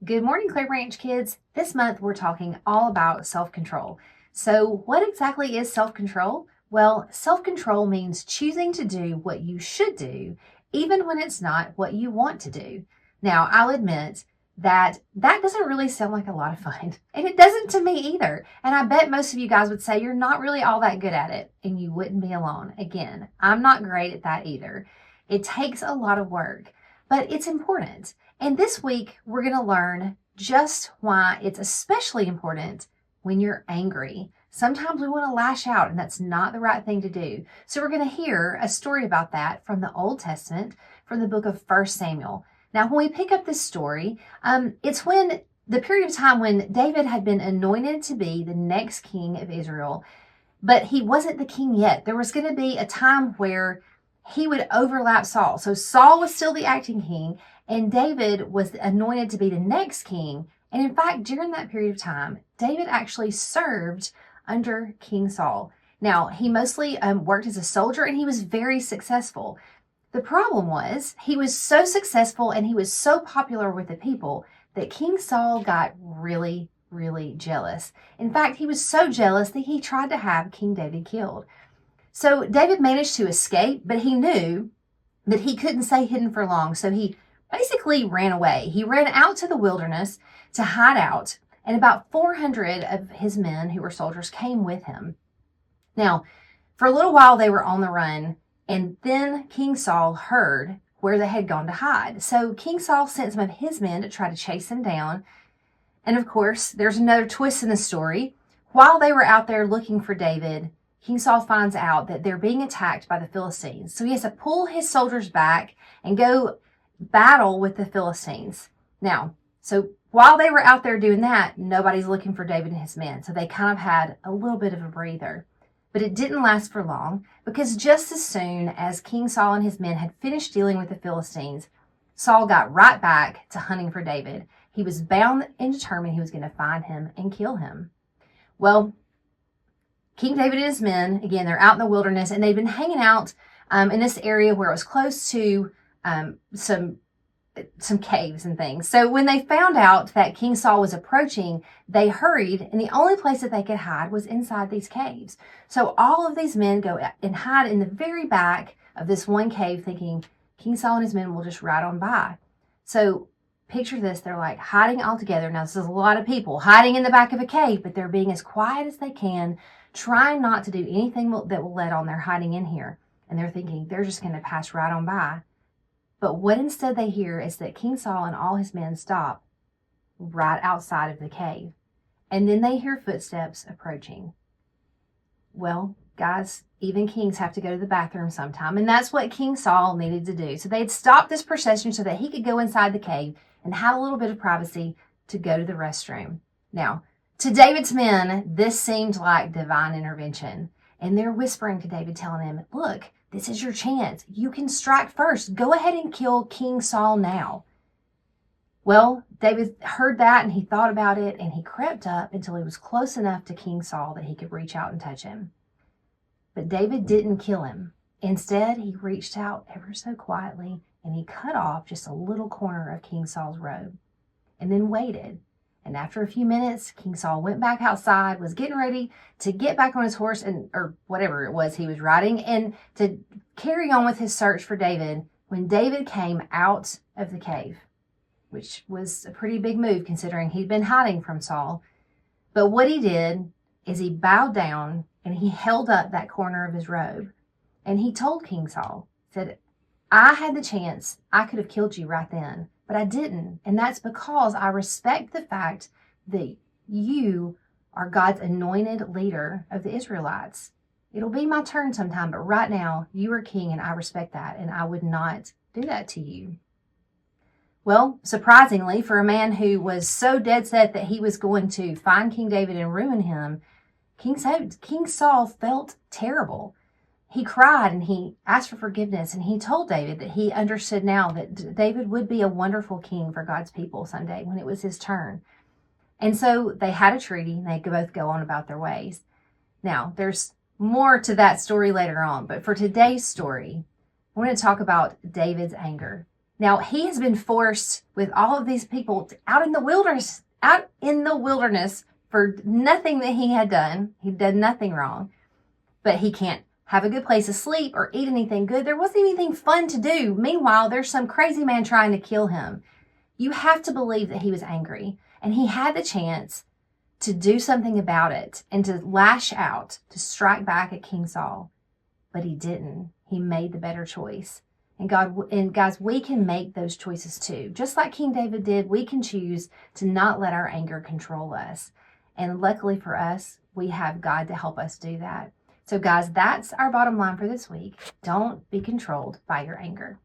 Good morning, Clearbranch kids. This month we're talking all about self-control. So what exactly is self-control? Well, self-control means choosing to do what you should do, even when it's not what you want to do. Now, I'll admit that doesn't really sound like a lot of fun, and it doesn't to me either. And I bet most of you guys would say you're not really all that good at it, and you wouldn't be alone. Again, I'm not great at that either. It takes a lot of work, but it's important. And this week, we're going to learn just why it's especially important when you're angry. Sometimes we want to lash out, and that's not the right thing to do. So we're going to hear a story about that from the Old Testament, from the book of 1 Samuel. Now, when we pick up this story, it's when the period of time when David had been anointed to be the next king of Israel, but he wasn't the king yet. There was going to be a time where he would overlap Saul. So Saul was still the acting king, and David was anointed to be the next king. And in fact, during that period of time, David actually served under King Saul. Now, he mostly worked as a soldier, and he was very successful. The problem was he was so successful and he was so popular with the people that King Saul got really, really jealous. In fact, he was so jealous that he tried to have King David killed. So David managed to escape, but he knew that he couldn't stay hidden for long. So he basically ran away. He ran out to the wilderness to hide out, and about 400 of his men who were soldiers came with him. Now, for a little while they were on the run, and then King Saul heard where they had gone to hide. So King Saul sent some of his men to try to chase them down. And of course, there's another twist in the story. While they were out there looking for David, King Saul finds out that they're being attacked by the Philistines. So he has to pull his soldiers back and go battle with the Philistines. Now, so while they were out there doing that, nobody's looking for David and his men. So they kind of had a little bit of a breather. But it didn't last for long, because just as soon as King Saul and his men had finished dealing with the Philistines, Saul got right back to hunting for David. He was bound and determined he was going to find him and kill him. Well, King David and his men, again, they're out in the wilderness, and they've been hanging out in this area where it was close to some caves and things. So when they found out that King Saul was approaching, they hurried, and the only place that they could hide was inside these caves. So all of these men go and hide in the very back of this one cave, thinking King Saul and his men will just ride on by. So picture this, they're like hiding all together. Now, this is a lot of people hiding in the back of a cave, but they're being as quiet as they can, trying not to do anything that will let on they're hiding in here. And they're thinking they're just going to pass right on by. But what instead they hear is that King Saul and all his men stop right outside of the cave. And then they hear footsteps approaching. Well, guys, even kings have to go to the bathroom sometime. And that's what King Saul needed to do. So they had stopped this procession so that he could go inside the cave and have a little bit of privacy to go to the restroom. Now, to David's men, this seemed like divine intervention. And they're whispering to David, telling him, look, this is your chance. You can strike first. Go ahead and kill King Saul now. Well, David heard that, and he thought about it, and he crept up until he was close enough to King Saul that he could reach out and touch him. But David didn't kill him. Instead, he reached out ever so quietly, and he cut off just a little corner of King Saul's robe, and then waited. And after a few minutes, King Saul went back outside, was getting ready to get back on his horse, or whatever it was he was riding, and to carry on with his search for David, when David came out of the cave, which was a pretty big move considering he'd been hiding from Saul. But what he did is he bowed down and he held up that corner of his robe, and he told King Saul, said, I had the chance. I could have killed you right then, but I didn't. And that's because I respect the fact that you are God's anointed leader of the Israelites. It'll be my turn sometime, but right now you are king, and I respect that, and I would not do that to you. Well, surprisingly, for a man who was so dead set that he was going to find King David and ruin him, King Saul felt terrible. He cried and he asked for forgiveness, and he told David that he understood now that David would be a wonderful king for God's people someday when it was his turn. And so they had a treaty, and they could both go on about their ways. Now, there's more to that story later on, but for today's story, I want to talk about David's anger. Now, he has been forced with all of these people out in the wilderness for nothing that he had done. He'd done nothing wrong, but he can't have a good place to sleep or eat anything good. There wasn't anything fun to do. Meanwhile, there's some crazy man trying to kill him. You have to believe that he was angry, and he had the chance to do something about it and to lash out, to strike back at King Saul. But he didn't. He made the better choice. And guys, we can make those choices too. Just like King David did, we can choose to not let our anger control us. And luckily for us, we have God to help us do that. So guys, that's our bottom line for this week. Don't be controlled by your anger.